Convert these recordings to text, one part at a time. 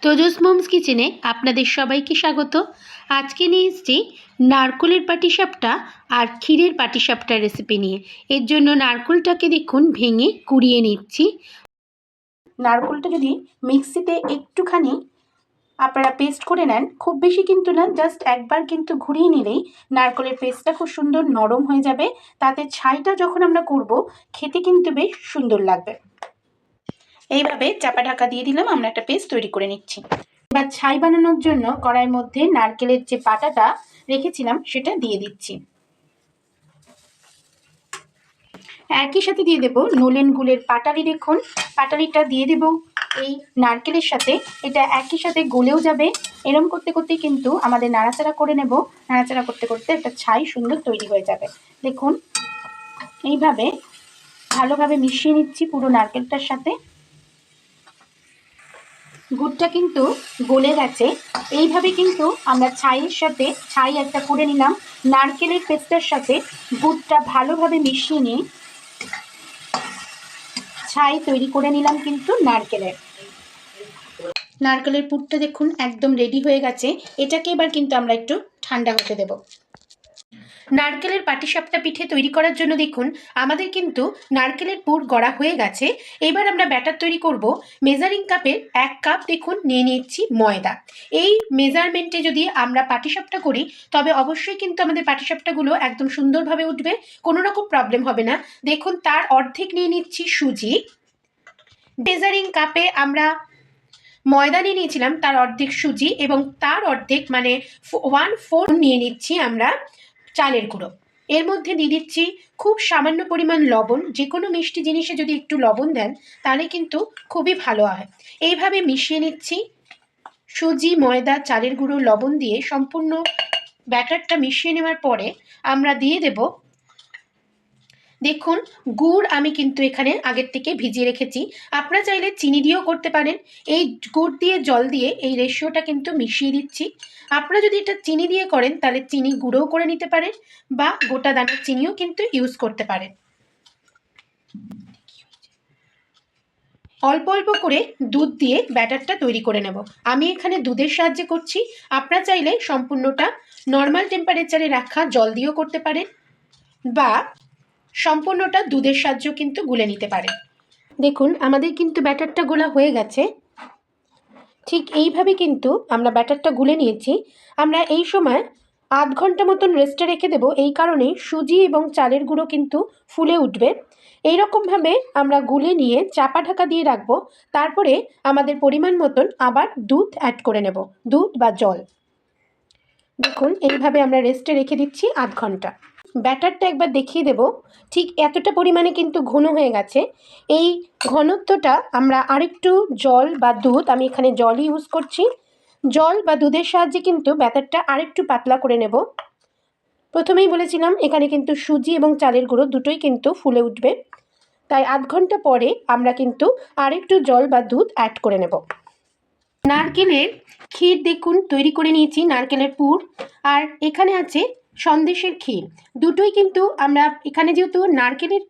তোজস moms কিচেনে আপনাদের সবাইকে স্বাগত। আজকে নিয়ে এসেছি নারকোলের পাটিসাপটা আর ক্ষীরের পাটিসাপটার রেসিপি নিয়ে। এর জন্য নারকোলটাকে দেখুন ভেঙে কুড়িয়ে নিচ্ছি। নারকোলটা যদি মিক্সিতে একটুখানি আপনারা পেস্ট করে নেন, খুব বেশি কিন্তু না, জাস্ট একবার কিন্তু ঘুরিয়ে নিলেই নারকোলের পেস্টটা খুব সুন্দর নরম হয়ে যাবে। তাতে ছাইটা যখন আমরা করব খেতে কিন্তু বেশ সুন্দর লাগবে। এইভাবে চাপা ঢাকা দিয়ে দিলাম, আমরা একটা পেস্ট তৈরি করে নিচ্ছি। এবার ছাই বানানোর জন্য কড়াইয়ের মধ্যে নারকেলের যে পাটাটা রেখেছিলাম সেটা দিয়ে দিচ্ছি। একই সাথে দিয়ে দেব নলেন গুড়ের পাটালি। দেখুন পাটালিটা দিয়ে দেব এই নারকেলের সাথে, এটা একই সাথে গলেও যাবে। এরম করতে করতে কিন্তু আমাদের নাড়াচাড়া করে নেব। নাড়াচাড়া করতে করতে একটা ছাই সুন্দর তৈরি হয়ে যাবে। দেখুন এইভাবে ভালোভাবে মিশিয়ে নিচ্ছি পুরো নারকেলটার সাথে। গুড়টা কিন্তু গলে গেছে। এইভাবে কিন্তু আমরা ছাইয়ের সাথে ছাই একটা করে নিলাম, নারকেলের পেস্টের সাথে গুড়টা ভালোভাবে মিশিয়ে নিয়ে ছাই তৈরি করে নিলাম কিন্তু নারকেলের পুরটা দেখুন একদম রেডি হয়ে গেছে। এটাকে এবার কিন্তু আমরা একটু ঠান্ডা হতে দেব। নারকেলের পাটিসাপটা পিঠে তৈরি করার জন্য দেখুন আমাদের কিন্তু নারকেলের পুর গড়া হয়ে গেছে। এবার আমরা ব্যাটার তৈরি করব। মেজারিং কাপের 1 কাপ দেখুন নিয়ে নিচ্ছি ময়দা। এই মেজারমেন্টে যদি আমরা পাটিসাপটা করি তবে অবশ্যই কিন্তু আমাদের পাটিসাপটাগুলো একদম সুন্দরভাবে উঠবে, কোনো রকম প্রবলেম হবে না। দেখুন তার অর্ধেক নিয়ে নিচ্ছি সুজি। মেজারিং কাপে আমরা ময়দা নিয়ে নিয়েছিলাম, তার অর্ধেক সুজি এবং তার অর্ধেক মানে 1/4 নিয়ে নিচ্ছি আমরা চালের গুঁড়ো। এর মধ্যে দিয়ে দিচ্ছি খুব সামান্য পরিমাণ লবণ। যে কোনো মিষ্টি জিনিসে যদি একটু লবণ দেন তাহলে কিন্তু খুবই ভালো হয়। এইভাবে মিশিয়ে নিচ্ছি। সুজি, ময়দা, চালের গুঁড়ো, লবণ দিয়ে সম্পূর্ণ ব্যাটারটা মিশিয়ে নেওয়ার পরে আমরা দিয়ে দেব দেখুন গুড়। আমি কিন্তু এখানে আগের থেকে ভিজিয়ে রেখেছি, আপনারা চাইলে চিনি দিয়েও করতে পারেন। এই গুড় দিয়ে জল দিয়ে এই রেশিওটা কিন্তু মিশিয়ে দিচ্ছি। আপনারা যদি এটা চিনি দিয়ে করেন তাহলে চিনি গুঁড়োও করে নিতে পারেন বা গোটা দানার চিনিও কিন্তু ইউজ করতে পারেন। অল্প অল্প করে দুধ দিয়ে ব্যাটারটা তৈরি করে নেব। আমি এখানে দুধের সাহায্যে করছি, আপনারা চাইলে সম্পূর্ণটা নর্মাল টেম্পারেচারে রাখা জল দিয়েও করতে পারেন বা সম্পূর্ণটা দুধের সাহায্যেও কিন্তু গুলে নিতে পারেন। দেখুন আমাদের কিন্তু ব্যাটারটা গোলা হয়ে গেছে। ঠিক এইভাবে কিন্তু আমরা ব্যাটারটা গুলে নিয়েছি। আমরা এই সময় আধ ঘন্টা মতন রেস্টে রেখে দেব, এই কারণেই সুজি এবং চালের গুঁড়ো কিন্তু ফুলে উঠবে। এইরকমভাবে আমরা গুলে নিয়ে চাপা ঢাকা দিয়ে রাখবো। তারপরে আমাদের পরিমাণ মতন আবার দুধ অ্যাড করে নেব, দুধ বা জল। দেখুন এইভাবে আমরা রেস্টে রেখে দিচ্ছি আধ ঘন্টা। ব্যাটারটা একবার দেখিয়ে দেব, ঠিক এতটা পরিমাণে কিন্তু ঘন হয়ে গেছে। এই ঘনত্বটা আমরা আরেকটু জল বা দুধ, আমি এখানে জলই ইউজ করছি, জল বা দুধের সাহায্যে কিন্তু ব্যাটারটা আরেকটু পাতলা করে নেব। প্রথমেই বলেছিলাম এখানে কিন্তু সুজি এবং চালের গুঁড়ো দুটোই কিন্তু ফুলে উঠবে, তাই আধ ঘন্টা পরে আমরা কিন্তু আরেকটু জল বা দুধ অ্যাড করে নেব। নারকেলের ক্ষীর দেখুন তৈরি করে নিয়েছি, নারকেলের পুর, আর এখানে আছে সন্দেশের ক্ষীর। দুটোই কিন্তু আমরা এখানে যেহেতু নারকেলের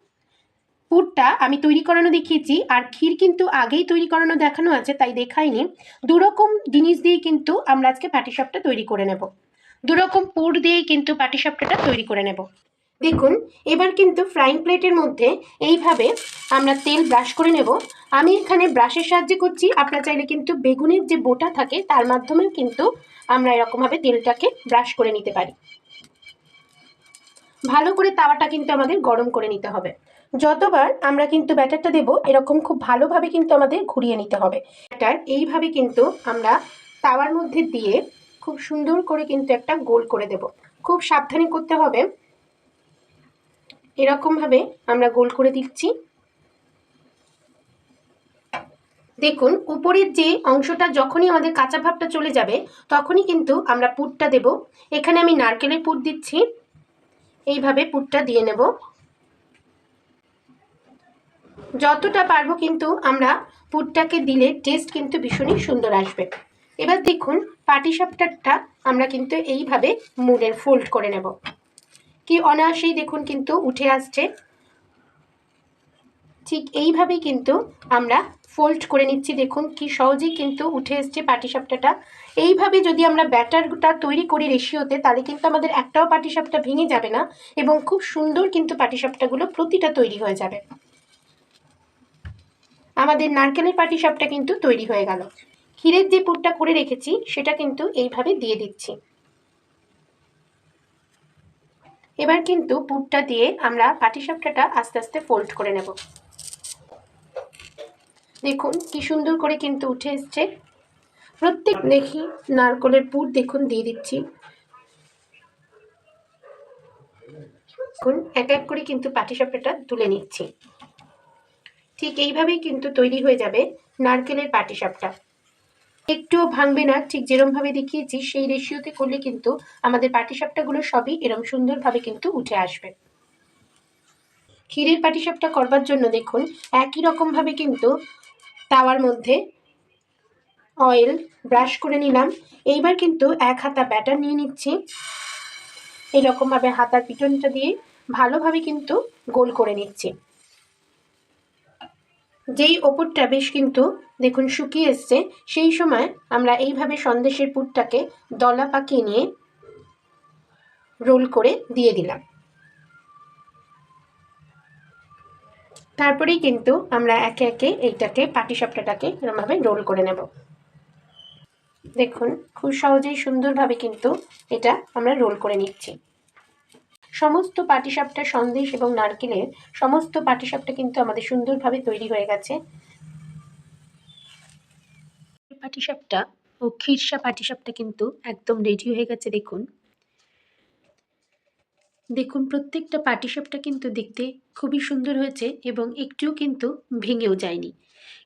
পুরটা আমি তৈরি করানো দেখিয়েছি আর ক্ষীর কিন্তু আগেই তৈরি করানো দেখানো আছে, তাই দেখাইনি। দুরকম জিনিস দিয়ে কিন্তু আমরা আজকে পাটিসাপটা তৈরি করে নেব। দুরকম পুর দিয়েই কিন্তু পাটিসাপটাটা তৈরি করে নেব। দেখুন এবার কিন্তু ফ্রাইং প্লেটের মধ্যে এইভাবে আমরা তেল ব্রাশ করে নেব। আমি এখানে ব্রাশের সাহায্যে করছি, আপনারা চাইলে কিন্তু বেগুনের যে বোটা থাকে তার মাধ্যমেও কিন্তু আমরা এরকমভাবে তেলটাকে ব্রাশ করে নিতে পারি। ভালো করে তাওয়াটা কিন্তু আমাদের গরম করে নিতে হবে। যতবার আমরা কিন্তু ব্যাটারটা দেব এরকম খুব ভালোভাবে কিন্তু আমাদের ঘুরিয়ে নিতে হবে। ব্যাটার এইভাবে কিন্তু আমরা তাওয়ার মধ্যে দিয়ে খুব সুন্দর করে কিন্তু একটা গোল করে দেব। খুব সাবধানে করতে হবে। এরকমভাবে আমরা গোল করে দিচ্ছি। দেখুন উপরের যে অংশটা যখনই আমাদের কাঁচা ভাবটা চলে যাবে তখনই কিন্তু আমরা পুরটা দেব। এখানে আমি নারকেলের পুর দিচ্ছি, এইভাবে পুরটা দিয়ে নেব। যতটা পারবো কিন্তু আমরা পুরটাকে দিলে টেস্ট কিন্তু ভীষণই সুন্দর আসবে। এবার দেখুন পাটিসাপটাটা আমরা কিন্তু এইভাবে মুড়ে ফোল্ড করে নেব। কি অনায়াসেই দেখুন কিন্তু উঠে আসছে। ঠিক এইভাবেই কিন্তু আমরা ফোল্ড করে নিচ্ছি। দেখুন কি সহজেই কিন্তু উঠে এসছে পাটিসাপটাটা। এইভাবে যদি আমরা ব্যাটারটা তৈরি করি রেশিওতে, তাহলে কিন্তু আমাদের একটাও পাটিসাপটা ভেঙে যাবে না এবং খুব সুন্দর কিন্তু পাটিসাপটাগুলো প্রতিটা তৈরি হয়ে যাবে। আমাদের নারকেলের পাটিসাপটা কিন্তু তৈরি হয়ে গেল। ক্ষীরের যে পুরটা করে রেখেছি সেটা কিন্তু এইভাবে দিয়ে দিচ্ছি। এবার কিন্তু পুরটা দিয়ে আমরা পাটিসাপটাটা আস্তে আস্তে ফোল্ড করে নেব। দেখুন কি সুন্দর করে কিন্তু উঠে এসছে। প্রত্যেক দেখি নারকেলের পুর দেখুন দিয়ে দিচ্ছি। দেখুন এক এক করে কিন্তু পাটিসাপটাটা তুলে নিচ্ছি। ঠিক এইভাবেই কিন্তু তৈরি হয়ে যাবে নারকেলের পাটিসাপটা। একটুও ভাঙবে না, ঠিক যেরমভাবে দেখিয়েছি সেই রেশিওতে করলে কিন্তু আমাদের পাটিসাপটাগুলো সবই এরম সুন্দরভাবে কিন্তু উঠে আসবে। ক্ষীরের পাটিসাপটা করবার জন্য দেখুন একই রকমভাবে কিন্তু তাওয়ার মধ্যে অয়েল ব্রাশ করে নিলাম। এইবার কিন্তু এক হাতা ব্যাটার নিয়ে নিচ্ছি। এইরকমভাবে হাতার পিছনটা দিয়ে ভালোভাবে কিন্তু গোল করে নিচ্ছি। যেই ওপরটা বেশ কিন্তু দেখুন শুকিয়ে এসছে, সেই সময় আমরা এইভাবে সন্দেশের পুরটাকে দলা পাকিয়ে নিয়ে রোল করে দিয়ে দিলাম। তারপরেই কিন্তু আমরা একে একে এইটাকে পাটিসাপটাটাকে এরকমভাবে রোল করে নেব। দেখুন খুব সহজেই সুন্দরভাবে কিন্তু এটা আমরা রোল করে নিচ্ছি। সমস্ত পাটিসাপটা সন্দেশ এবং নারকেলের সমস্ত পাটিসাপটা কিন্তু আমাদের সুন্দরভাবে তৈরি হয়ে গেছে। পাটিসাপটা ও ক্ষীরসা পাটিসাপটা কিন্তু একদম রেডি হয়ে গেছে। দেখুন দেখুন প্রত্যেকটা পাটিসাপটা কিন্তু দেখতে খুবই সুন্দর হয়েছে এবং একটুও কিন্তু ভেঙেও যায়নি।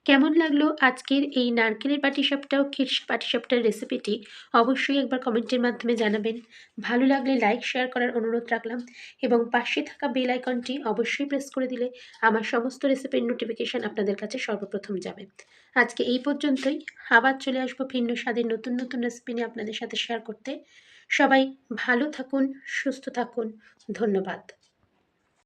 কেমন লাগলো আজকের এই নারকেলের পাটিসাপটা ও ক্ষীরসা পাটিসাপটার রেসিপিটি অবশ্যই একবার কমেন্টের মাধ্যমে জানাবেন। ভালো লাগলে লাইক শেয়ার করার অনুরোধ রাখলাম এবং পাশে থাকা বেল আইকনটি অবশ্যই প্রেস করে দিলে আমার সমস্ত রেসিপির নোটিফিকেশান আপনাদের কাছে সর্বপ্রথম যাবে। আজকে এই পর্যন্তই। আবার চলে আসবো ভিন্ন স্বাদের নতুন নতুন রেসিপি নিয়ে আপনাদের সাথে শেয়ার করতে। সবাই ভালো থাকুন, সুস্থ থাকুন। ধন্যবাদ।